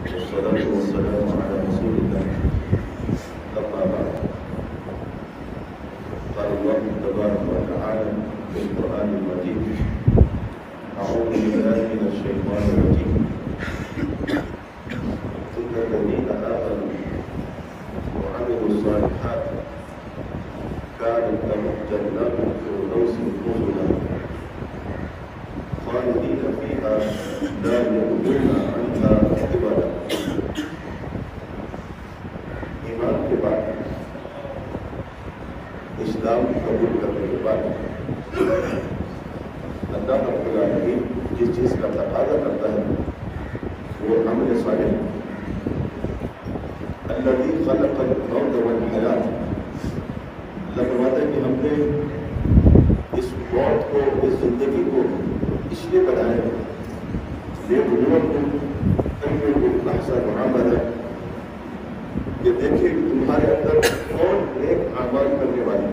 والصلاة والسلام على رسول الله. أما بعد، قال الله تبارك وتعالى في القرآن المجيد: أعوذ بالله من الشيطان الرجيم. إن الذين آمنوا وعملوا الصالحات كانت لهم جنات الفردوس نزلا خالدين فيها لا يبغون عنها حولا. ایمان کے بعد، اسلام قبول کرنے کے بعد اللہ رب العالمین جس چیز کا تقاضا کرتا ہے وہ عمل صالح. الذی خلق الموت والحیات، اللہ فرماتا ہے کہ ہم نے اس موت کو، اس زندگی کو اس لیے بنایا لِيَبْلُوَكُمْ أَيُّكُمْ أَحْسَنُ عَمَلًا، کہ دیکھیں کہ تمہارے اندر کون نیک اعمال کرنے والے،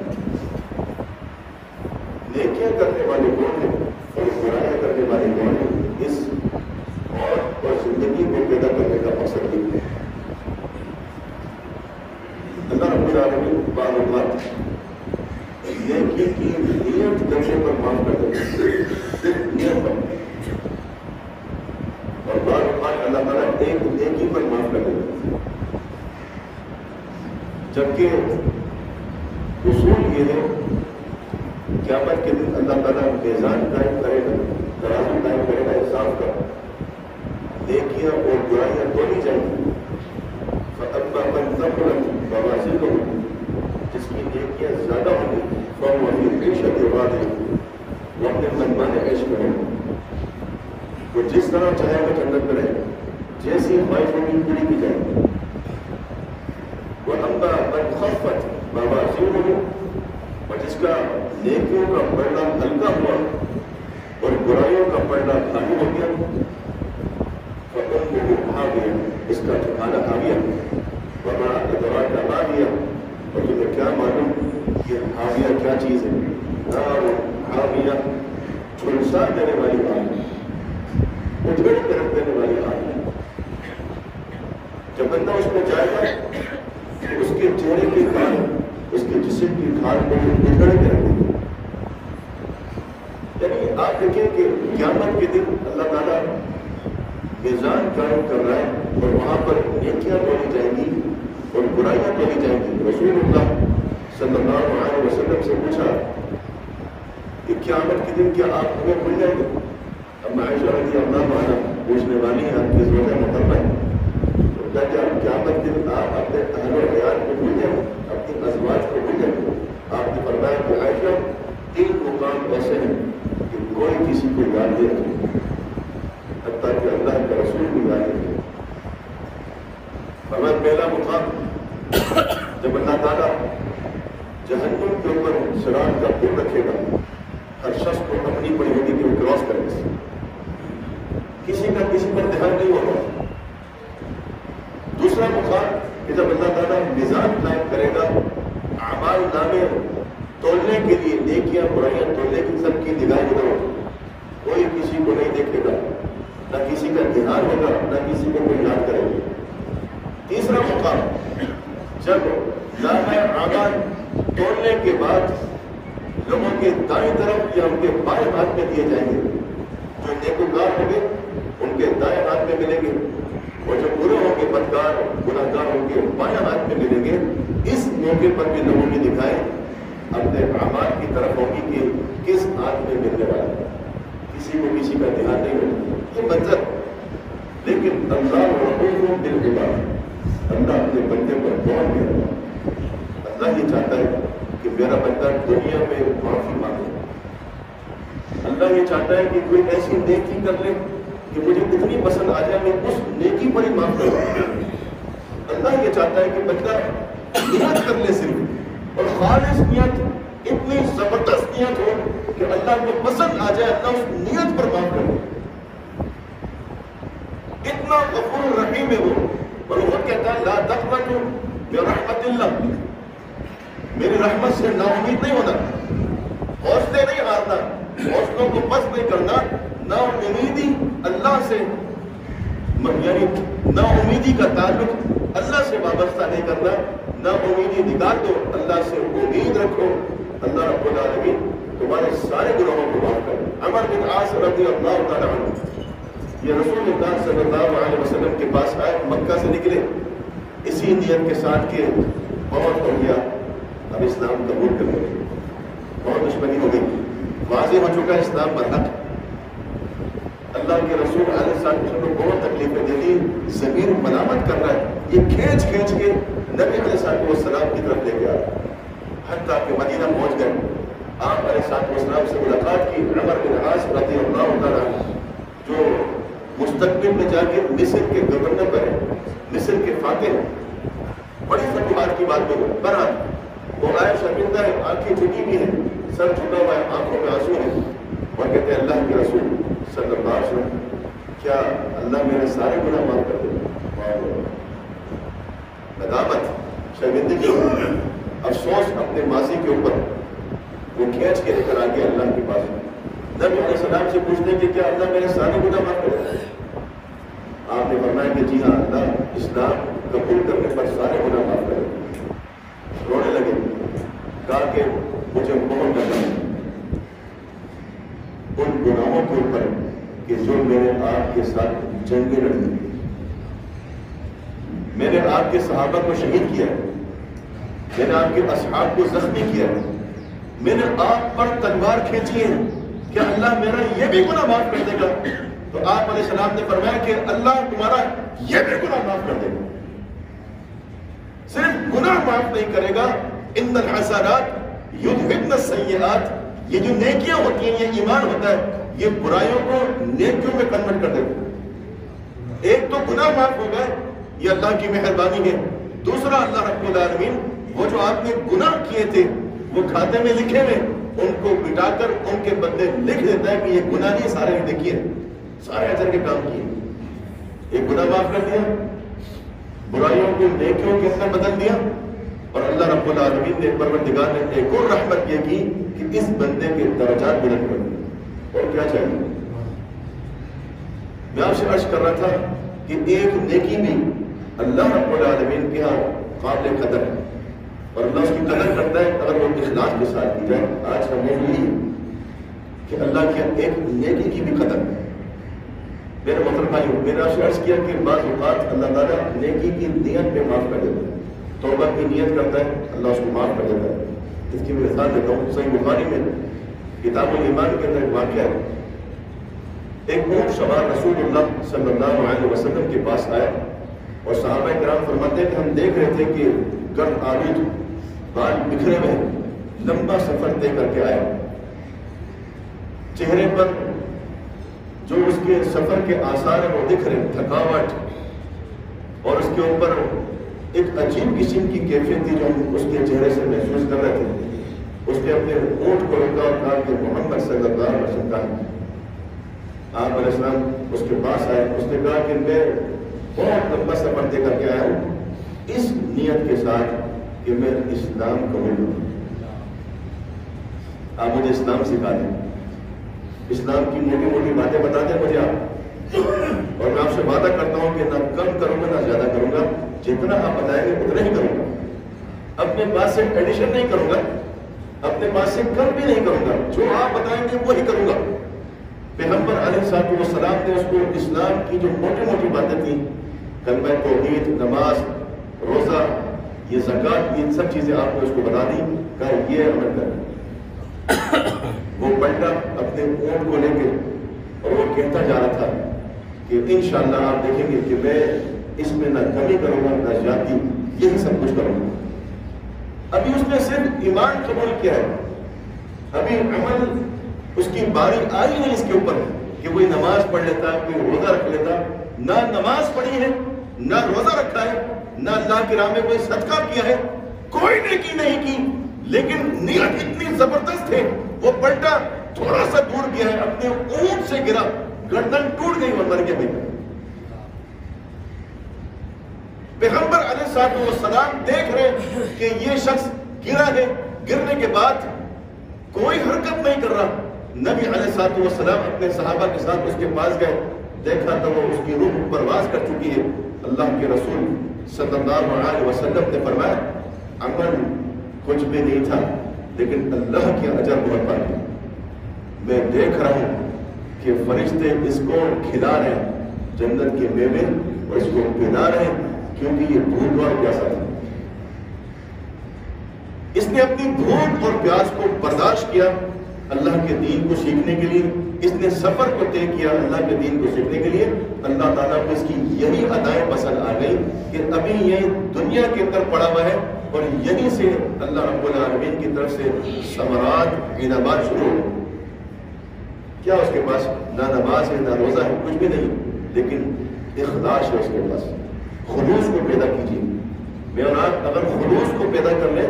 نیکیاں کرنے والے کون ہیں اور برائیاں کرنے والے کون ہیں. اس موت اور زندگی کو پیدا کرنے کا مقصد یہ ہے. اللہ رب العالمین بعض اوقات نیکی کی نیت کرنے پر معاف کر دیتے ہیں، صرف نیت پر، اور بعض اوقات اللہ تعالیٰ ایک نیکی پر معاف کر دیتے ہیں. جبکہ اصول یہ ہے قیامت کے دن اللہ تعالیٰ میزان قائم کرے گا، ترازو قائم کرے گا انصاف کا. نیکیاں اور برائیاں دونوں جائیں گی. فَأَمَّا مَنْ ثَقُلَتْ مَوَازِينُهُ، جس کی نیکیاں زیادہ ہوں گی، فَهُوَ فِي عِيشَةٍ رَاضِيَةٍ، وہ اپنے منمانے عیش کرے گا. وہ جس طرح چاہے گا جنت میں رہے گا، جیسی خواہش ہوگی پوری کی جائے گی. وَأَمَّا مَنْ خَفَّتْ مَوَازِينُهُ، اور جس کا نیکیوں کا پڑھنا ہلکا ہوا اور برائیوں کا پڑھنا بھاری ہو گیا، فَأُمُّهُ هَاوِيَةٌ، اس کا ٹھکانہ ہاویہ. وَمَا أَدْرَاكَ مَا هِيَ، اور تمہیں کیا معلوم یہ ہاویہ کیا چیز ہے؟ نار ہاویہ، جھلسا دینے والی آگ، اجڑ کے رکھ دینے والی آگ. جب بندہ اس میں جائے گا تو اس کے چہرے کی کھال، اس کے جسم کی کھال کو اجڑ کے رکھ دے گا. یعنی آپ دیکھیں کہ قیامت کے دن اللہ تعالیٰ میزان قائم کر رہا ہے اور وہاں پر نیکیاں تولی جائیں گی اور برائیاں تولی جائیں گی. رسول اللہ صلی اللہ علیہ وسلم سے پوچھا کہ قیامت کے دن کیا آپ ہمیں بھول جائیں گے؟ اب عائشہ رضی اللہ عنہا پوچھنے والی ہیں، آپ کی زوجہ محترمہ ہے، تو کیا قیامت کے دن آپ اپنے اہل و عیال کو بھول جائیں گے، اپنی ازواج کو بھول جائیں گے؟ آپ نے فرمایا کہ عائشہ 3 مقام ایسے ہیں کہ کوئی کسی کو یاد نہیں رکھے، حتیٰ کہ اللہ کا رسول بھی یاد رکھے. فرمایا پہلا مقام جب اللہ تعالیٰ جہنم کے اوپر صراط کا پل رکھے گا، ہر شخص کو اپنی پڑی ہوگی کہ وہ کراس کرے گا، کسی کا کسی پر دھیان نہیں ہوگا. دوسرا مقام کہ جب اللہ تعالیٰ میزان قائم کرے گا، اعمال نامے تولنے کے لیے، نیکیاں برائیاں تولنے کی سب کی نگاہ ادھر ہوگی، کوئی کسی کو نہیں دیکھے گا، نہ کسی کا دھیان ہوگا، نہ کسی کو کوئی یاد کرے گا. تیسرا مقام جب نامے اعمال تولنے کے بعد لوگوں کے دائیں طرف یا ان کے بائیں ہاتھ میں دیے جائیں گے. جو نیکوکار ہوں گے ان کے دائیں ہاتھ میں ملیں گے، اور جو برے ہوں گے، بدکار گناہگار ہوں گے، بائیں ہاتھ میں ملیں گے. اس موقع پر بھی لوگوں کی نگاہیں اپنے اعمال کی طرف ہوگی کہ کس ہاتھ میں ملنے والا ہے، کسی کو کسی کا دھیان نہیں ہوگا. یہ منظر، لیکن اللہ رؤوف بالعباد، اللہ اپنے بندے پر بہت مہربان. اللہ یہ چاہتا ہے کہ میرا بندہ دنیا میں معافی مانگے. اللہ یہ چاہتا ہے کہ کوئی ایسی نیکی کر لے کہ مجھے اتنی پسند آ جائے میں اس نیکی پر ہی معاف کروں. اللہ یہ چاہتا ہے کہ بندہ نیت کر لے صرف، اور خالص نیت، اتنی زبردست نیت ہو کہ اللہ کو پسند آ جائے، اللہ اس نیت پر معاف کرے. اتنا غفور رحیم ہے وہ. اور وہ کہتا ہے لا تقنطوا من رحمت اللہ، میری رحمت سے نا امید نہیں ہونا، حوصلے نہیں ہارنا، حوصلوں کو بس نہیں کرنا، نا امیدی اللہ سے یعنی نا امیدی کا تعلق اللہ سے وابستہ نہیں کرنا، نا امیدی نکال دو، اللہ سے امید رکھو، اللہ رب العالمین تمہارے سارے گناہوں کو معاف کرے۔ عمر بن عاص رضی اللہ تعالیٰ عنہ یہ رسول اللہ صلی اللہ علیہ وسلم کے پاس آئے، مکہ سے نکلے اسی نیت کے ساتھ کہ بہت ہو گیا، اب اسلام قبول کر لیں، بہت دشمنی ہو گئی، واضح ہو چکا ہے اسلام برحق، اللہ کے رسول علیہ السلام کو بہت تکلیفیں دے دی، ضمیر ملامت کر رہا ہے، یہ کھینچ کھینچ کے نبی علیہ السلام کی طرف لے کے آیا، حتیٰ کہ مدینہ پہنچ گئے، آپ علیہ السلام سے ملاقات کی۔ عمر بن عاص رضی اللہ تعالیٰ جو مستقبل میں جا کے مصر کے گورنر بنے، مصر کے فاتح ہیں، بڑی فتوحات کی بات بولو، برحال وہ آئے شرمندہ ہے، آنکھیں جھکی بھی ہیں، سر جھکا ہوا ہے، آنکھوں میں آنسو ہیں، اور کہتے ہیں اللہ کے رسول صلی اللہ علیہ وسلم کیا اللہ میرے سارے گناہ معاف کر دے؟ ندامت، شرمندگی، افسوس اپنے ماضی کے اوپر، وہ کھینچ کے لے کر آگے اللہ کے پاس نبی علیہ السلام سے پوچھتے کہ کیا اللہ میرے سارے گناہ معاف کر دے؟ آپ نے فرمایا کہ جی ہاں، اللہ اسلام قبول کرنے پر سارے گناہ معاف کر دے۔ رونے لگے، کہا کہ مجھے بہت ڈر ہے ان گناہوں کے اوپر کہ جو میں نے آپ کے ساتھ جنگیں لڑی، میں نے آپ کے صحابہ کو شہید کیا، میں نے آپ کے اصحاب کو زخمی کیا، میں نے آپ پر تلوار کھینچی ہے، کیا اللہ میرا یہ بھی گناہ معاف کر دے گا؟ تو آپ علیہ السلام نے فرمایا کہ اللہ تمہارا یہ بھی گناہ معاف کر دے گا، صرف گناہ معاف نہیں کرے گا، ان الحسنات یذہبن السیئات، یہ جو نیکیاں ہوتی ہیں، یہ ایمان ہوتا ہے، یہ برائیوں کو نیکیوں میں کنورٹ کر دے گا۔ ایک تو گناہ معاف ہو گئے، یہ اللہ کی مہربانی ہے، دوسرا اللہ رب العالمین وہ جو آپ نے گناہ کیے تھے وہ کھاتے میں لکھے ہوئے ان کو مٹا کر ان کے بدلے لکھ دیتا ہے کہ یہ گناہ نہیں، سارے دیکھیے سارے اجر کے کام کیے، ایک گناہ معاف کر دیا، برائیوں کو نیکیوں کے اندر بدل دیا، اور اللہ رب العالمین نے پروردگار نے ایک اور رحمت یہ کی کہ اس بندے کے درجات بلند کر دیے۔ اور کیا چاہیے؟ میں آپ سے عرض کر رہا تھا کہ ایک نیکی بھی اللہ رب العالمین کے ہاں قابل قدر ہے، اور اللہ اس کی قدر کرتا ہے اگر وہ اخلاص کے ساتھ کی جائے۔ آج کا موضوع یہ کہ اللہ کی ایک نیکی کی بھی قدر ہے۔ میرے محترم بھائیوں، میں نے آپ سے عرض کیا کہ بعض اوقات اللہ تعالیٰ نیکی کی نیت میں معاف کر دیتا ہے، توبہ کی نیت کرتا ہے اللہ اس کو معاف کر دیتا ہے۔ اس کی میں مثال دیتا ہوں، صحیح بخاری میں کتاب الایمان کے اندر ایک واقعہ ہے، ایک اونٹ سوار رسول اللہ صلی اللہ علیہ وسلم کے پاس آیا اور صحابہ کرام فرماتے ہیں کہ ہم دیکھ رہے تھے کہ گرد آلود بال بکھرے ہوئے لمبا سفر طے کر کے آیا، چہرے پر جو اس کے سفر کے آثار ہیں وہ دکھ رہے، تھکاوٹ، اور اس کے اوپر ایک عجیب قسم کی کیفیت تھی جو ہم اس کے چہرے سے محسوس کر رہے تھے۔ اس نے اپنے اونٹ کو روکا اور کہا کہ محمد صلی اللہ علیہ وسلم کا آپ علیہ السلام اس کے پاس آئے، اس نے کہا کہ میں بہت لمبا سفر طے کر کے آیا ہوں اس نیت کے ساتھ کہ میں اسلام قبول کروں، آپ مجھے اسلام سکھا دیں، اسلام کی موٹی موٹی باتیں بتا دیں مجھے آپ، اور میں آپ سے وعدہ کرتا ہوں کہ نہ کم کروں گا نہ زیادہ کروں گا، جتنا آپ بتائیں گے اتنا ہی کروں گا، اپنے پاس سے ایڈیشن نہیں کروں گا، اپنے پاس سے کم بھی نہیں کروں گا، جو آپ بتائیں گے وہی کروں گا۔ پیغمبر علیہ السلام نے اس کو اسلام کی جو موٹی موٹی باتیں تھیں، کلمہ توحید، نماز، روزہ، یہ زکوٰۃ، یہ سب چیزیں آپ نے اس کو بتا دی، کہا یہ عمل کر۔ وہ پلٹا اپنے اونٹ کو لے کے اور وہ کہتا جا رہا تھا کہ انشاءاللہ آپ دیکھیں گے کہ میں اس میں نہ کمی کروں گا نہ زیادتی، یہی سب کچھ کروں گا۔ ابھی اس نے صرف ایمان قبول کیا ہے، ابھی عمل اس کی باری آئی نہیں اس کے اوپر کہ کوئی نماز پڑھ لیتا، کوئی روزہ رکھ لیتا، نہ نماز پڑھی ہے نہ روزہ رکھا ہے نہ اللہ کی راہ میں کوئی صدقہ کیا ہے، کوئی نیکی نہیں کی، لیکن نیت اتنی زبردست ہے وہ پلٹا تھوڑا سا دور گیا ہے، اپنے اونٹ سے گرا، گردن ٹوٹ گئی، وہ مر گیا۔ پیغمبر علیہ السلام دیکھ رہے کہ یہ شخص گرا ہے، گرنے کے بعد کوئی حرکت نہیں کر رہا۔ نبی علیہ السلام اپنے صحابہ کے ساتھ اس کے پاس گئے، دیکھا تو وہ اس کی روح پرواز کر چکی ہے۔ اللہ کے رسول صلی اللہ علیہ وسلم نے فرمایا عمل کچھ بھی نہیں تھا لیکن اللہ کے اجر بہت بڑا۔ میں دیکھ رہا ہوں کہ فرشتے اس کو کھلا رہے ہیں جنت کے میوے اور اس کو پلا رہے ہیں کیونکہ یہ بھوک اور پیاسا تھا۔ اس نے اپنی بھوک اور پیاس کو برداشت کیا اللہ کے دین کو سیکھنے کے لیے، اس نے سفر کو طے کیا اللہ کے دین کو سیکھنے کے لیے۔ اللہ تعالیٰ کو اس کی یہی ادائیں پسند آ گئی کہ ابھی یہ دنیا کے اندر پڑا ہوا ہے اور یہیں سے اللہ رب العالمین کی طرف سے ثمرات انعامات شروع ہو۔ کیا اس کے پاس نہ نماز ہے نہ روزہ ہے، کچھ بھی نہیں، لیکن اخلاص ہے اس کے پاس۔ خلوص کو پیدا کیجیے۔ میں اور آپ اگر خلوص کو پیدا کر لیں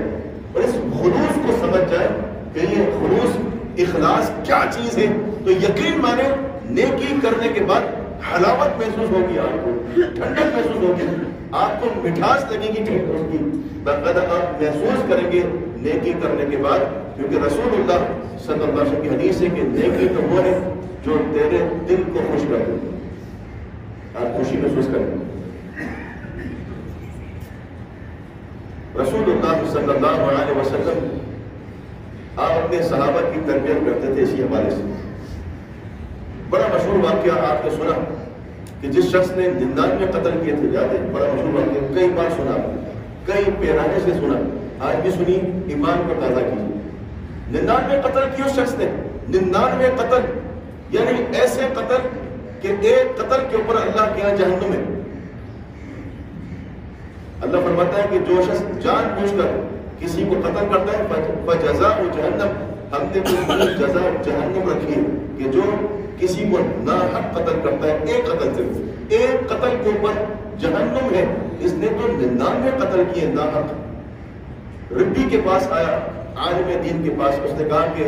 اور اس خلوص کو سمجھ جائے کہ یہ خلوص اخلاص کیا چیز ہے، تو یقین مانے نیکی کرنے کے بعد حلاوت محسوس ہوگی، آپ کو ٹھنڈک محسوس ہوگی، آپ کو مٹھاس لگے گی کہ اس کی باقاعدہ آپ محسوس کریں گے نیکی کرنے کے بعد، کیونکہ رسول اللہ صلی اللہ علیہ وسلم کی حدیث ہے کہ نیکی تو وہ ہے جو تیرے دل کو خوش کر دے، آپ خوشی محسوس کریں گے۔ رسول اللہ صلی اللہ علیہ وسلم آپ اپنے صحابہ کی تربیت کرتے تھے اسی حوالے سے۔ بڑا مشہور واقعہ آپ نے سنا کہ جس شخص نے 99 قتل کیے تھے، یاد ہے؟ بڑا مشہور واقعہ، کئی بار سنا، کئی پیرانے سے سنا، آج بھی سنی، ایمان کو تازہ کیجیے۔ 99 قتل کیے اس شخص نے، 99 قتل، یعنی ایسے قتل کہ ایک قتل کے اوپر اللہ کے یہاں جہنم ہے۔ اللہ فرماتا ہے کہ جو شخص جان بوجھ کر کسی کو قتل کرتا ہے فجزاء جہنم، ہم نے کوئی جزا جہنم رکھی ہے کہ جو کسی کو ناحق قتل کرتا ہے، ایک قتل صرف، ایک قتل کے اوپر جہنم ہے۔ اس نے تو 99 قتل کیے ناحق۔ ربی کے پاس آیا، عالم دین کے پاس، اس نے کہا کہ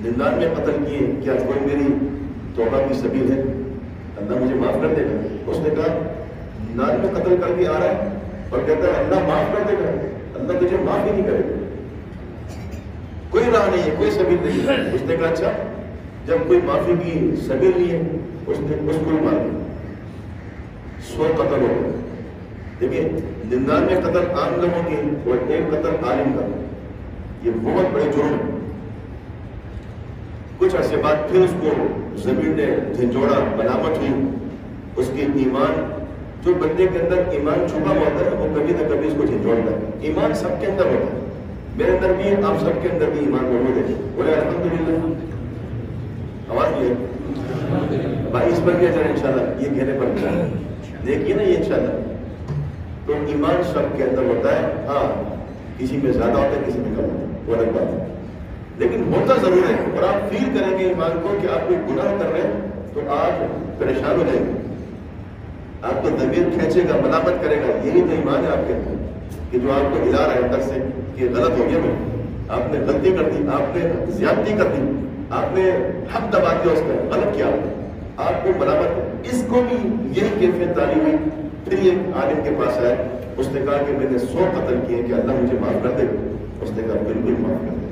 99 قتل کیے، کیا کوئی میری توبہ کی سبیل ہے؟ اللہ مجھے معاف کر دے گا؟ اس نے کہا 99 قتل کر کے آ رہا ہے اور کہتا ہے اللہ معاف کر دے گا، اللہ تجھے معاف ہی نہیں کرے گا، کوئی راہ نہیں ہے، کوئی سبیل نہیں ہے۔ اس نے کہا اچھا، جب کوئی معافی کی سبیل نہیں ہے، اس نے اس کو مار دیا، 100 قتل ہو گئے۔ دیکھیں 99 قتل عام لوگوں کی اور ایک قتل عالم کا، یہ بہت بڑے جرم ہے۔ کچھ عرصے بعد پھر اس کو زمین نے جھنجھوڑا، ملامت ہوئی، اس کے ایمان، جو بندے کے اندر ایمان چھپا ہوا ہوتا ہے وہ کبھی نہ کبھی اس کو جھنجھوڑتا ہے۔ ایمان سب کے اندر ہوتا ہے، میرے اندر بھی ہے، آپ سب کے اندر بھی ایمان موجود ہے، بولے الحمدللہ، آواز نہیں ہے بھائی، اس پر کیا چلے انشاءاللہ، یہ کہنے پر کیا دیکھیے نا، یہ انشاءاللہ تو ایمان سب کے اندر ہوتا ہے۔ ہاں کسی میں زیادہ ہوتا ہے، کسی میں کم ہوتا ہے، وہ الگ بات ہے، لیکن ہوتا ضرور ہے۔ اور آپ فیل کریں گے ایمان کو کہ آپ کوئی گناہ کر رہے ہیں تو آپ پریشان ہو جائیں گے، آپ کو ضمیر کھینچے گا، ملامت کرے گا، یہی تو ایمان ہے آپ کے اندر کہ جو آپ کو ہلا رہا ہے اندر سے کہ غلط ہو گیا، میں آپ نے غلطی کر دی، آپ نے زیادتی کر دی، آپ نے حق دبا دیا، اس کا غلط کیا، آپ کو ملامت، اس کو بھی یہی کیفیت تعلیم ہوئی۔ پھر یہ عالم کے پاس آیا، اس نے کہا کہ میں نے 100 قتل کیے، کہ اللہ مجھے معاف کر دے؟ اس نے کہا بالکل معاف کر دے،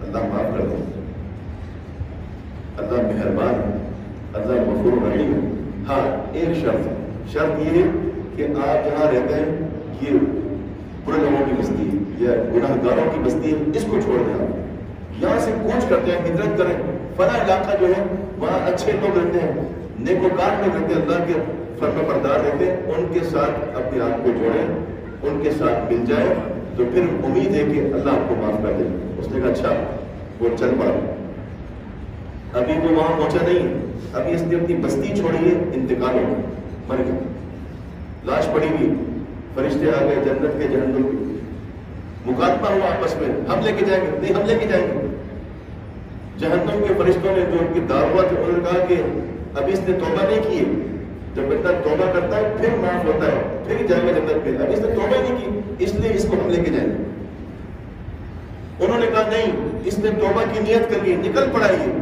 اللہ معاف کر دے، اللہ مہربان ہے، اللہ غفور رحیم ہے۔ ہاں ایک شرط یہ ہے کہ آپ جہاں رہتے ہیں یہ برے لوگوں کی بستی ہے یا گناہ گاروں کی بستی ہے، اس کو چھوڑ دیں، آپ یہاں سے کوچ کرتے ہیں، ہجرت کریں، فلاں علاقہ جو ہے وہاں اچھے لوگ رہتے ہیں، نیکوکار لوگ رہتے ہیں، اللہ کے فرما بردار رہتے ہیں، ان کے ساتھ اپنے آپ کو جوڑیں، ان کے ساتھ مل جائیں، تو پھر امید ہے کہ اللہ آپ کو معاف کر دے۔ اس نے کہا اچھا، وہ چل پڑا، ابھی وہ وہاں پہنچا نہیں، ابھی اس نے اپنی بستی چھوڑی ہے، انتقال ہو گیا، مر گیا، لاش پڑی ہوئی، فرشتے آ گئے جنت کے جہنم کے، مکاتبہ ہوا آپس میں، ہم لے کے جائیں گے، نہیں ہم لے کے جائیں گے۔ جہنم کے فرشتوں نے جو ان کی دعوت تھے، انہوں نے کہا کہ ابھی اس نے توبہ نہیں کی ہے، جب بندہ توبہ کرتا ہے پھر معاف ہوتا ہے، پھر جائے گا جنت میں، ابھی اس نے توبہ نہیں کی، اس لیے اس کو ہم لے کے جائیں گے۔ انہوں نے کہا نہیں، اس نے توبہ کی نیت کر لی، نکل پڑا یہ،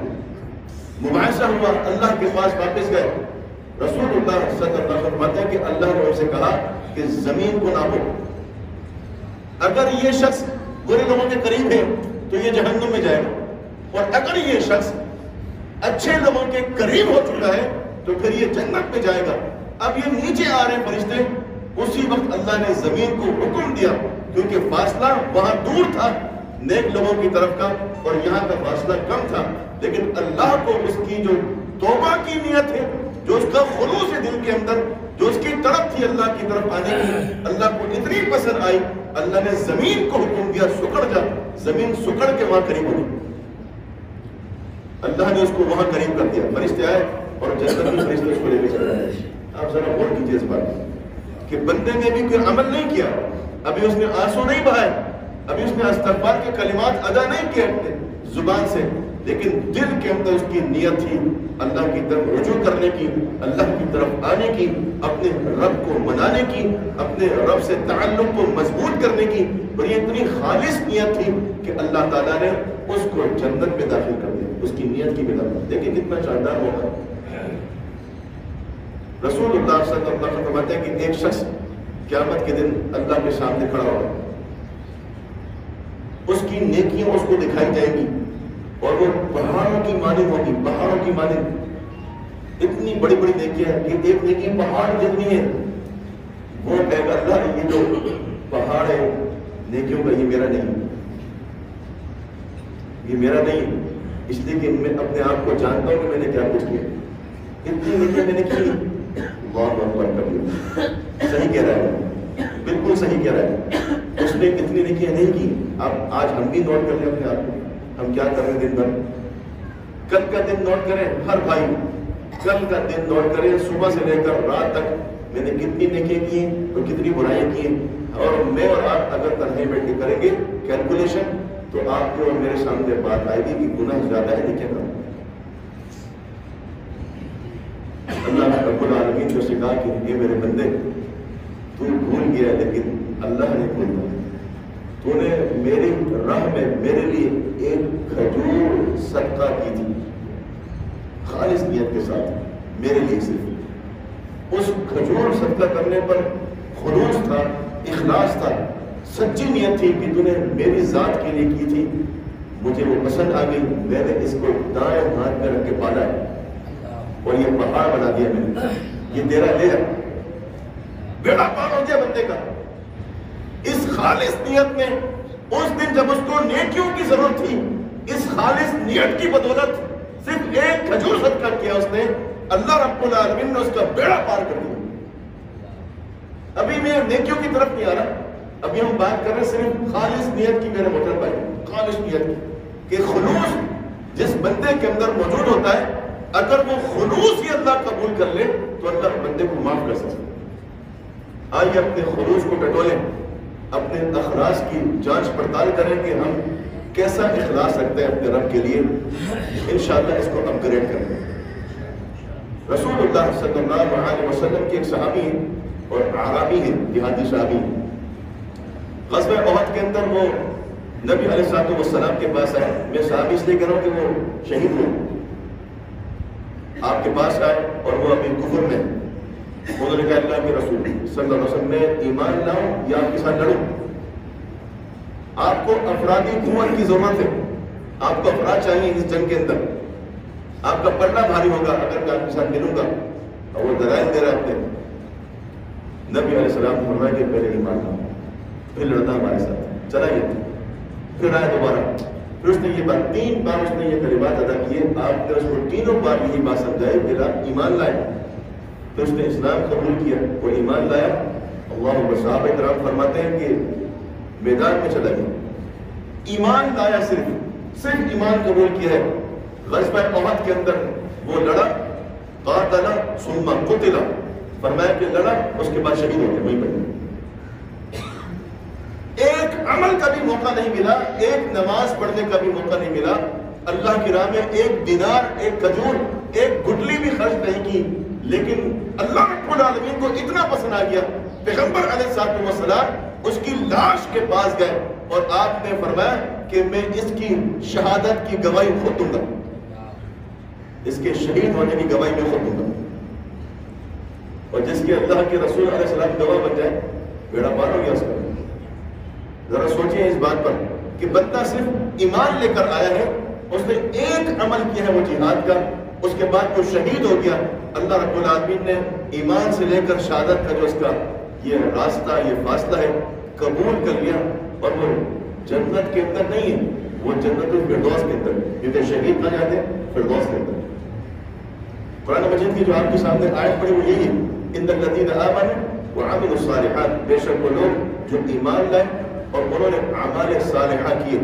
مباحثہ ہوا، اللہ کے پاس واپس گئے۔ رسول اللہ صلی اللہ علیہ وسلم فرماتے ہیں کہ اللہ نے ان سے کہا کہ زمین کو ناپو، اگر یہ شخص برے لوگوں کے قریب ہے تو یہ جہنم میں جائے گا، اور اگر یہ شخص اچھے لوگوں کے قریب ہو چکا ہے تو پھر یہ جنت میں جائے گا. اب یہ نیچے آ رہے ہیں فرشتے. اسی وقت اللہ نے زمین کو حکم دیا, کیونکہ فاصلہ وہاں دور تھا نیک لوگوں کی طرف کا اور یہاں کا فاصلہ کم تھا, لیکن اللہ کو اس کی جو توبہ کی نیت ہے, جو اس کا خلوص ہے دل کے اندر, جو اس کی طرف تھی اللہ کی طرف آنے کی, اللہ کو اتنی پسند آئی, اللہ نے زمین کو حکم دیا سکڑ جا. زمین سکڑ کے وہاں قریب ہوگی. اللہ نے اس کو وہاں قریب کر دیا. فرشتے آئے اور جنت میں فرشتے اس کو لے کے چلے گئے. آپ ذرا غور کیجیے اس بات کہ بندے نے بھی کوئی عمل نہیں کیا, ابھی اس نے آنسو نہیں بہائے, ابھی اس نے استغفار کے کلمات ادا نہیں کیے اپنے زبان سے, لیکن دل کے اندر اس کی نیت تھی اللہ کی طرف رجوع کرنے کی, اللہ کی طرف آنے کی, اپنے رب کو منانے کی, اپنے رب سے تعلق کو مضبوط کرنے کی. اور یہ اتنی خالص نیت تھی کہ اللہ تعالیٰ نے اس کو جنت میں داخل کر دیا اس کی نیت کی بنا پر. دیکھیں کتنا شاندار ہوگا. رسول اللہ صلی اللہ علیہ وسلم فرماتے ہیں کہ ایک شخص قیامت کے دن اللہ کے سامنے کھڑا ہوگا, اس کی نیکیاں اس کو دکھائی جائیں گی اور وہ پہاڑوں کی مانند ہوگی, پہاڑوں کی مانند. اتنی بڑی بڑی نیکیاں کہ ایک نیکی پہاڑ جتنی ہے. وہ کہے گا اللہ یہ جو پہاڑ ہے نیکیوں کا یہ میرا نہیں, یہ میرا نہیں, اس لیے کہ میں اپنے آپ کو جانتا ہوں کہ میں نے کیا کچھ کیا. اتنی نیکیاں میں نے کی. بہت بہت کبھی صحیح کہہ رہا ہے, بالکل صحیح کہہ رہا ہے. اس نے اتنی نیکیاں نہیں کی. اب آج ہم بھی نوٹ کر لیں اپنے آپ کو, ہم کیا کر رہے ہیں دن بھر. کل کا دن نوٹ کریں ہر بھائی, کل کا دن نوٹ کریں صبح سے لے کر رات تک میں نے کتنی نیکیاں کی ہیں اور کتنی برائیاں کی ہیں. اور میں اور آپ اگر تنہائی بیٹھ کے کریں گے کیلکولیشن تو آپ کو اور میرے سامنے بات آئے گی کہ گناہ زیادہ ہے نیکیاں کم. اللہ رب العالمین کو سکھا کہ یہ میرے بندے تو بھول گیا, لیکن اللہ نے بھولا. تو نے میری راہ میں میرے لیے ایک کھجور صدقہ کی تھی خالص نیت کے ساتھ میرے لیے. صرف اس کھجور صدقہ کرنے پر خلوص تھا, اخلاص تھا, سچی نیت تھی کہ تو نے میری ذات کے لیے کی تھی. مجھے وہ پسند آ گئی, میں نے اس کو دائیں ہاتھ میں رکھ کے پالا ہے اور یہ پہاڑ بنا دیا میں نے. یہ تیرا لے جا, بیڑا پار ہو گیا بندے کا. اس خالص نیت میں اس دن جب اس کو نیکیوں کی ضرورت تھی, اس خالص نیت کی بدولت صرف ایک کھجور صدقہ کیا اس نے, اللہ رب العالمین نے اس کا بیڑا پار کر دیا. ابھی میں نیکیوں کی طرف نہیں آ رہا, ابھی ہم بات کر رہے ہیں صرف خالص نیت کی. میرے محترم بھائی, خالص نیت کی کہ خلوص جس بندے کے اندر موجود ہوتا ہے, اگر وہ خلوص ہی اللہ قبول کر لے تو اللہ بندے کو معاف کر سکتا ہے. آئیے اپنے خلوص کو ٹٹولیں, اپنے اخلاص کی جانچ پڑتال کریں کہ ہم کیسا اخلاص رکھتے ہیں اپنے رب کے لیے. انشاءاللہ اس کو اپ گریڈ کریں. رسول اللہ صلی اللہ علیہ وسلم کے ایک صحابی ہیں اور اعرابی ہیں, دیہاتی صحابی ہیں. غزوہ احد کے اندر وہ نبی علیہ السلام کے پاس آئے. میں صحابی اس لیے کہہ رہا ہوں کہ وہ شہید ہوئے, آپ کے پاس آئے اور وہ ابھی کفر میں. انہوں نے کہا اللہ کے رسول صلی اللہ علیہ وسلم میں ایمان لاؤں یا آپ کے ساتھ لڑوں. آپ کو افرادی قوت کی ضرورت ہے, آپ کو افراد چاہیے اس جنگ کے اندر. آپ کا پلڑا بھاری ہوگا اگر میں آپ کے ساتھ ملوں گا. اور وہ دلائل دے رہے اپنے. نبی علیہ السلام نے فرمایا کہ پہلے ایمان لاؤ پھر لڑنا ہمارے ساتھ. چلا یہ پھر آیا دوبارہ, پھر اس نے یہ بات 3 بار اس نے یہ کلمات ادا کیے. آپ نے اس کو تینوں بار یہی بات سمجھائی کہ آپ ایمان لائے. تو اس نے اسلام قبول کیا, وہ ایمان لایا. اللہ صحابہ کرام فرماتے ہیں کہ میدان میں چلا گیا, ایمان لایا, صرف ایمان قبول کیا ہے. غزوہ احد کے اندر وہ لڑا, قاتل ثم قتل, فرمایا کہ لڑا اس کے بعد شہید ہو گیا وہیں پر. ایک عمل کا بھی موقع نہیں ملا, ایک نماز پڑھنے کا بھی موقع نہیں ملا, اللہ کی راہ میں ایک دینار, ایک کھجور, ایک گٹلی بھی خرچ نہیں کی. لیکن اللہ رب العالمین کو اتنا پسند آ گیا, پیغمبر علیہ السلام اس کی لاش کے پاس گئے اور آپ نے فرمایا کہ میں اس کی شہادت کی گواہی خود دوں گا, اس کے شہید ہونے کی گواہی میں خود دوں گا. اور جس کے اللہ کے رسول علیہ السلام گواہ بن جائے, بیڑا پار ہو گیا اس کا. ذرا سوچیں اس بات پر کہ بندہ صرف ایمان لے کر آیا ہے, اس نے ایک عمل کیا ہے وہ جہاد کا، اس کے بعد جو شہید ہو گیا، اللہ رب العالمین نے ایمان سے لے کر شہادت کا جو اس کا یہ راستہ، یہ فاصلہ ہے، قبول کر لیا، اور وہ جنت کے اندر نہیں ہے، وہ جنت الفردوس کے اندر، کیونکہ شہید کہاں جاتے ہیں؟ فردوس کے اندر۔ قرآن مجید کی جو آپ کے سامنے آیت پڑھی وہ یہی ہے، ان الذین آمنوا وعملوا الصالحات، بے شک وہ لوگ جو ایمان لائے اور انہوں نے اعمال صالحہ کیے،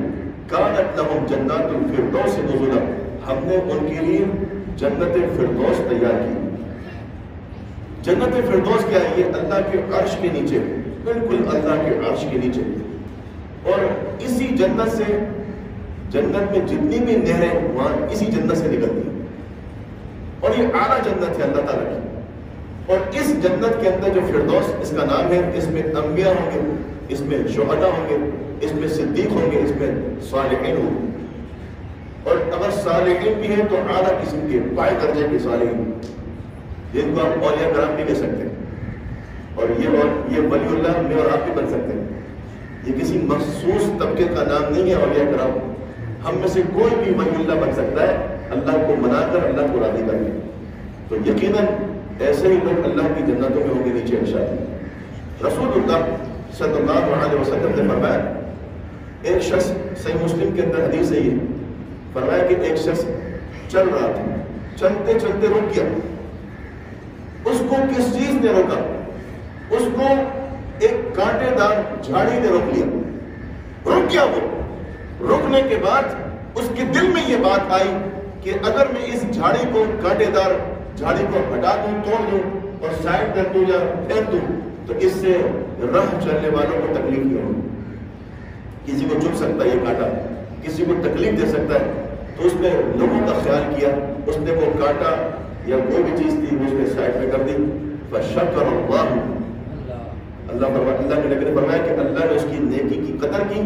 کانت لہم جنات الفردوس نزلا، ہم نے ان کے لیے جنت فردوس تیار کی۔ جنت فردوس کیا ہے؟ یہ اللہ کے عرش کے نیچے، بالکل اللہ کے عرش کے نیچے، اور اسی جنت سے، جنت میں جتنی بھی نہریں وہاں اسی جنت سے نکلتی ہیں، اور یہ اعلیٰ جنت ہے اللہ تعالیٰ کی۔ اور اس جنت کے اندر جو فردوس اس کا نام ہے، اس میں انبیاء ہوں گے، اس میں شہداء ہوں گے، اس میں صدیق ہوں گے، اس میں صالحین ہوں گے، اور اگر صالحین بھی ہیں تو اعلیٰ قسم کے پائے درجے کے صالحین، جن کو آپ اولیاء کرام بھی کہہ سکتے ہیں، اور یہ ولی اللہ میں اور آپ بھی بن سکتے ہیں۔ یہ کسی مخصوص طبقے کا نام نہیں ہے اولیاء کرام، ہم میں سے کوئی بھی ولی اللہ بن سکتا ہے، اللہ کو منا کر، اللہ کو راضی کر کے۔ تو یقیناً ایسے ہی لوگ اللہ کی جنتوں میں ہوں گے نیچے انشاءاللہ۔ رسول اللہ صلی اللہ علیہ وسلم نے فرمایا، ایک شخص، صحیح مسلم کے اندر حدیث ہے یہ، فرمایا کہ ایک شخص چل رہا تھا، چلتے چلتے رک گیا۔ اس کو کس چیز نے روکا؟ اس کو ایک کانٹے دار جھاڑی نے روک لیا، رک گیا۔ وہ رکنے کے بعد اس کے دل میں یہ بات آئی کہ اگر میں اس جھاڑی کو، کانٹے دار جھاڑی کو ہٹا دوں، توڑ دوں اور سائڈ کر دوں یا پھینک دوں تو اس سے راہ چلنے والوں کو تکلیف نہیں ہوگی۔ کسی کو چبھ سکتا ہے یہ کانٹا، کسی کو تکلیف دے سکتا ہے، تو اس نے لوگوں کا خیال کیا، اس نے وہ کانٹا یا کوئی بھی چیز تھی وہ اس نے سائڈ میں کر دی۔ فشکر اللہ، اللہ کے نبی نے فرمایا کہ اللہ نے اس کی نیکی کی قدر کی،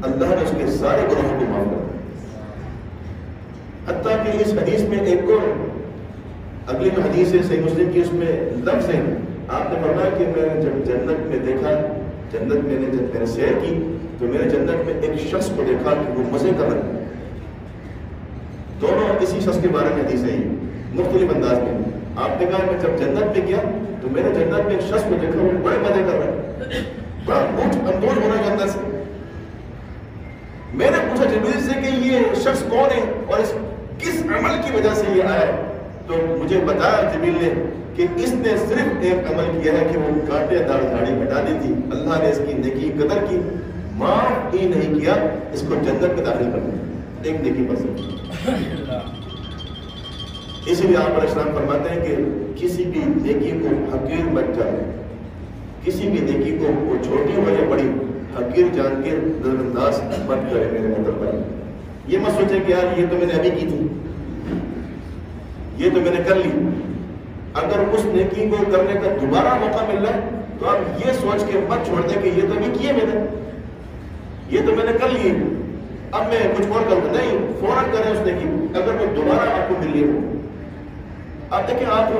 اللہ نے اس کے سارے گناہوں کو معاف کر دیا۔ حتیٰ کہ اس حدیث میں ایک اور اگلی جو حدیث ہے صحیح مسلم کی، اس میں لفظ ہے، آپ نے فرمایا کہ میں نے جب جنت میں دیکھا، جنت میں نے جب میں نے سیر کی تو میں نے جنت میں ایک شخص کو دیکھا کہ وہ مزے کر رہا ہے۔ دونوں اسی شخص کے بارے میں حدیث ہے، مختلف انداز میں۔ آپ نے کہا میں جب جنت میں گیا تو میں نے جنت میں ایک شخص کو دیکھا وہ بڑے مزے کر رہا ہے، بڑا اندوز ہو رہا ہے جنت سے۔ میں نے پوچھا جبریل سے کہ یہ شخص کون ہے اور اس کس عمل کی وجہ سے یہ آیا ہے؟ تو مجھے بتایا جبریل نے کہ اس نے صرف ایک عمل کیا ہے کہ وہ کانٹے دار جھاڑی ہٹا دی تھی، اللہ نے اس کی نیکی قدر کی، معاف ہی نہیں کیا، اس کو جنت میں داخل کر دیا ایک نیکی پر سے۔ اسی لیے آپ علیہ السلام فرماتے ہیں کہ کسی بھی نیکی کو حقیر مت جانے، کسی بھی نیکی کو وہ چھوٹی ہو یا بڑی حقیر جان کے نظر انداز مت کرے میرے محترم بھائی۔ یہ مت سوچے کہ یار یہ تو میں نے ابھی کی تھی، یہ تو میں نے کر لی۔ اگر اس نیکی کو کرنے کا دوبارہ موقع مل رہا ہے تو آپ یہ سوچ کے مت چھوڑ دیں کہ یہ تو ابھی کیے میں نے، یہ تو میں نے کر لی، اب میں کچھ اور کروں۔ نہیں، فوراً کریں اس نیکی کو اگر وہ دوبارہ آپ کو مل رہی ہو۔ آپ دیکھیں، آپ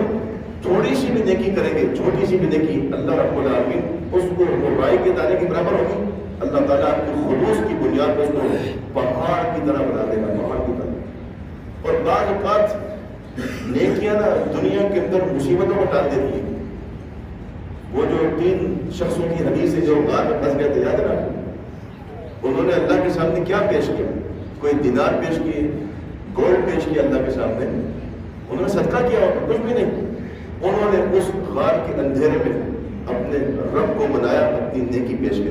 تھوڑی سی بھی نیکی کریں گے، چھوٹی سی بھی نیکی، اللہ رب العالمین اس کو رائی کے دانے کے برابر ہوگی، اللہ تعالیٰ آپ کو خلوص کی بنیاد پر اس کو پہاڑ کی طرح بنا دے گا، پہاڑ کی طرح۔ اور بعض اوقات نیکیاں نا دنیا کے اندر مصیبتوں کو ٹال دیتی ہیں۔ وہ جو 3 شخصوں کی حدیث ہے جو غار میں پھنس گئے تھے، یاد رہا، انہوں نے اللہ کے سامنے کیا پیش کیا؟ کوئی دینار پیش کیے، گولڈ پیش کیا اللہ کے سامنے، انہوں نے صدقہ کیا اور کچھ بھی نہیں، انہوں نے اس غار کے اندھیرے میں اپنے رب کو منایا، اپنی نیکی پیش کی۔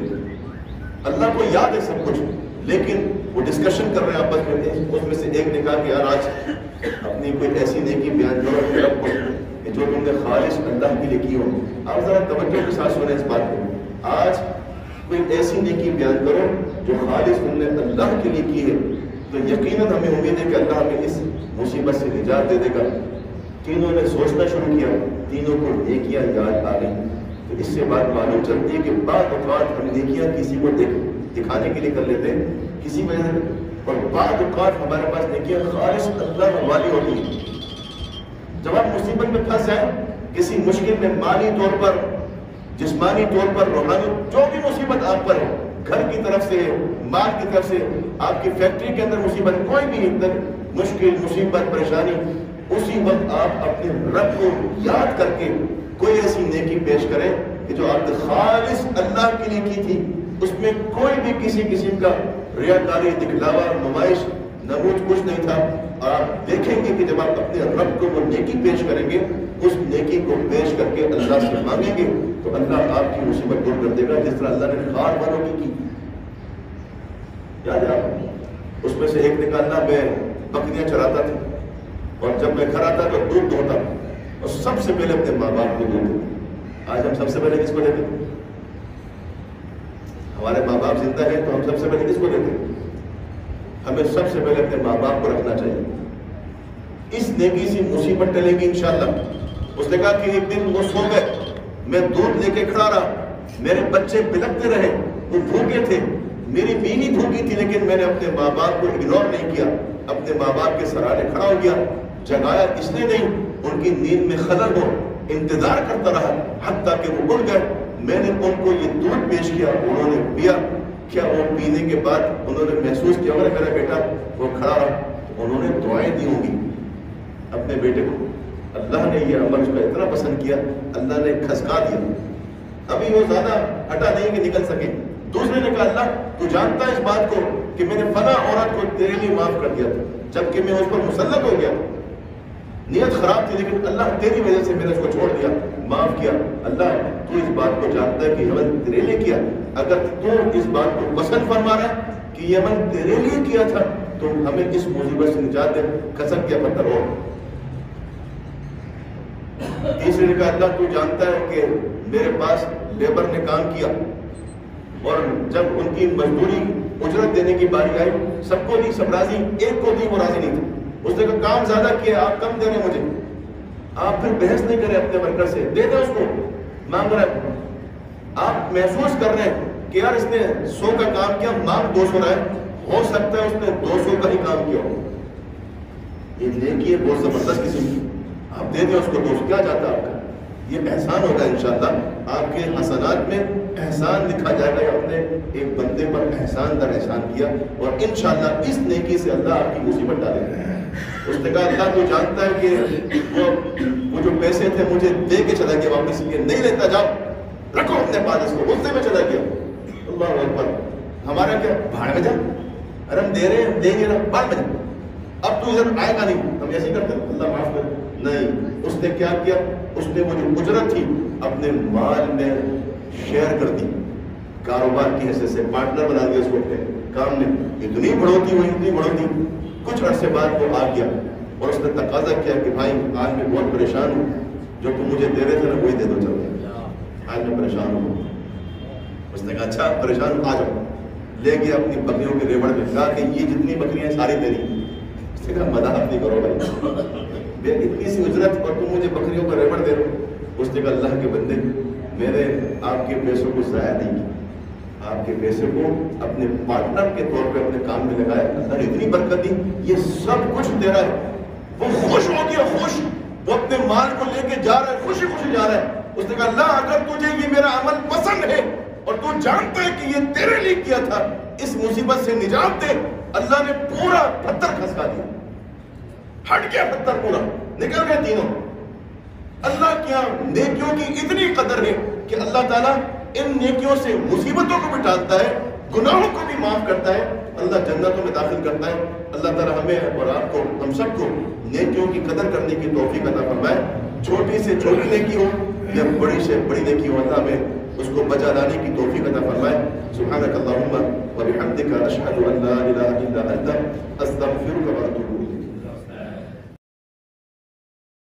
اللہ کو یاد ہے سب کچھ، لیکن وہ ڈسکشن کر رہے ہیں آپس میں، اس میں سے ایک نے کہا کہ یار آج اپنی کوئی ایسی نیکی بیان کرو اپنے رب کو کہ جو تم نے خالص اللہ کے لیے کی ہو۔ آپ ذرا توجہ کے ساتھ سنیں اس بات کو، آج کوئی ایسی نیکی بیان کرو جو خالص تم نے اللہ کے لیے کی ہے، تو یقیناً ہمیں امید ہے کہ اللہ ہمیں اس مصیبت سے نجات دے دے گا۔ تینوں نے سوچنا شروع کیا، تینوں کو نیکیاں یاد آ گئی۔ تو اس سے بات معلوم چلتی ہے کہ بعض اوقات ہم نیکیاں کسی کو دکھانے کے لیے کر لیتے ہیں کسی وجہ سے، اور بعض اوقات ہمارے پاس نیکیاں خالص اللہ والی ہوتی ہیں۔ جب آپ مصیبت میں پھنس جائیں، کسی مشکل میں، مالی طور پر، جسمانی طور پر، روحانی جو بھی مصیبت آپ پر ہے، گھر کی طرف سے، مال کی طرف سے، آپ کی فیکٹری کے اندر مصیبت، کوئی بھی مشکل، مصیبت، پریشانی، اسی وقت آپ اپنے رب کو یاد کر کے کوئی ایسی نیکی پیش کریں کہ جو آپ نے خالص اللہ کے لیے کی تھی، اس میں کوئی بھی کسی قسم کا ریاکاری، دکھلاوا، نمائش، نمود کچھ نہیں تھا. اور آپ دیکھیں گے کہ جب آپ اپنے رب کو وہ نیکی پیش کریں گے، اس نیکی کو پیش کر کے اللہ سے مانگیں گے تو اللہ آپ کی مصیبت دور کر دے گا، جس طرح اللہ نے خار والوں کی یاد ہے آپ. اس میں سے ایک نے کہا اللہ میں بکریاں چراتا تھا اور جب میں گھر آتا تو دودھ دھوتا اور سب سے پہلے اپنے ماں باپ کو دودھ. آج ہم سب سے پہلے کس کو لیتے؟ ہمارے ماں باپ زندہ ہیں تو ہم سب سے پہلے کس کو لیتے؟ ہمیں سب سے پہلے اپنے ماں باپ کو رکھنا چاہیے. اس نیکی سے مصیبت ٹلے گی انشاءاللہ. اس نے کہا کہ ایک دن وہ سو گئے، میں دودھ لے کے کھڑا رہا، میرے بچے بلکتے رہے، وہ بھوکے تھے، میری بیوی بھوکی تھی، لیکن میں نے اپنے ماں باپ کو اگنور نہیں کیا، اپنے ماں باپ کے سرانے کھڑا ہو گیا، جگایا اس نے نہیں، ان کی نیند میں خلل ہو، انتظار کرتا رہا حتیٰ کہ وہ اٹھ گئے. میں نے ان کو یہ دودھ پیش کیا، انہوں نے پیا. کیا وہ پینے کے بعد انہوں نے محسوس کیا ہوگا میرا بیٹا وہ کھڑا رہا؟ انہوں نے دعائیں دی ہوں گی اپنے بیٹے کو. اللہ نے یہ عمل اس کا اتنا پسند کیا، اللہ نے کھسکا دیا، ابھی وہ زیادہ ہٹا نہیں کہ نکل سکے. دوسرے نے کہا اللہ تو جانتا ہے اس بات کو کہ میں نے فلاں عورت کو تیرے لیے معاف کر دیا تھا جبکہ میں اس پر مسلط ہو گیا، نیت خراب تھی، لیکن اللہ تیری وجہ سے میں نے اس کو چھوڑ دیا، معاف کیا. اللہ تو اس بات کو جانتا ہے کہ یہ عمل تیرے لیے کیا، اگر تو اس بات کو پسند فرما رہا ہے کہ یہ عمل تیرے لیے کیا تھا تو ہمیں اس مصیبت سے نجات دے، کھسک گیا پتھر ہو. تیسرے نے کہا اللہ تو جانتا ہے کہ میرے پاس لیبر نے کام کیا اور جب ان کی مزدوری اجرت دینے کی باری آئی سب کو دی، سب راضی، ایک کو دی وہ راضی نہیں تھا. اس نے کہا کام زیادہ کیا، آپ کم دے رہے ہیں مجھے. آپ پھر بحث نہیں کریں اپنے ورکر سے، دے دیں اس کو، مانگ رہا ہے. آپ محسوس کر رہے ہیں کہ یار اس نے 100 کا کام کیا، مانگ 200 رہا ہے، ہو سکتا ہے اس نے 200 کا ہی کام کیا ہو. یہ نیکی ہے بہت زبردست قسم کی، آپ دے دیں اس کو 200. کیا جاتا ہے آپ کا؟ یہ احسان ہوگا انشاءاللہ. آپ کے حسنات میں احسان لکھا جائے گا، آپ نے ایک بندے پر احسان در احسان کیا، اور انشاءاللہ اس نیکی سے اللہ آپ کی مصیبت ڈالے گا. اس نے کہا اللہ تو جانتا ہے کہ وہ جو پیسے تھے مجھے دے کے چلا گیا واپس، یہ نہیں لیتا، جاؤ رکھو اپنے پاس اس کو. غصے میں چلا گیا. اللہ اکبر. ہمارا کیا بھاڑ میں جا، ارے ہم دے رہے ہیں دیں گے نا، بھاڑ میں جا، اب تو ادھر آئے گا نہیں. ہم ایسے کرتے اللہ معاف کر. نہیں، اس نے کیا کیا، اس نے وہ جو اجرت تھی اپنے مال میں شیئر کر دی، کاروبار کی حیثیت سے پارٹنر بنا دیا اس کو اپنے کام میں. اتنی بڑھوتی ہوئی، اتنی بڑھوتی. کچھ عرصے بعد وہ آ گیا اور اس نے تقاضا کیا کہ بھائی آج میں بہت پریشان ہوں، جو تم مجھے دے رہے تھے نا وہی دے دو، چلو آج میں پریشان ہوں. اس نے کہا اچھا پریشان ہوں، آ جاؤ. لے گیا اپنی بکریوں کے ریوڑ میں، کہا کہ یہ جتنی بکریاں ہیں ساری تیری. اس نے کہا مذاق نہیں کرو بھائی، اتنی سی اجرت اور تم مجھے بکریوں کا ریوڑ دے رہے ہو. اس نے کہا اللہ کے بندے میں نے آپ کے پیسوں کو ضائع نہیں کیا، آپ کے پیسے کو اپنے پارٹنر کے طور پہ اپنے کام میں لگایا، اللہ نے اتنی برکت دی، یہ سب کچھ تیرا ہے. وہ خوش ہو گیا، خوش، وہ اپنے مال کو لے کے جا رہا ہے، خوشی خوشی جا رہا ہے. اس نے کہا اللہ اگر تجھے یہ میرا عمل پسند ہے اور تو جانتا ہے کہ یہ تیرے لیے کیا تھا، اس مصیبت سے نجات دے. اللہ نے پورا پتھر کھسکا دیا، ہٹ گیا پتھر، پورا نکل گئے تینوں. اللہ کیا نیکیوں کی اتنی قدر ہے کہ اللہ تعالیٰ ان نیکیوں سے مصیبتوں کو بھی ٹالتا ہے، گناہوں کو بھی معاف کرتا ہے، اللہ جنتوں میں داخل کرتا ہے. اللہ تعالیٰ ہمیں اور آپ کو، ہم سب کو نیکیوں کی قدر کرنے کی توفیق عطا فرمائے. چھوٹی سے چھوٹی نیکی ہو یا بڑی سے بڑی نیکی ہو، اللہ ہمیں اس کو بچا لانے کی توفیق عطا فرمائے. سبحانک اللہم و بحمدک، اشہد ان لا الہ الا انت، استغفرک و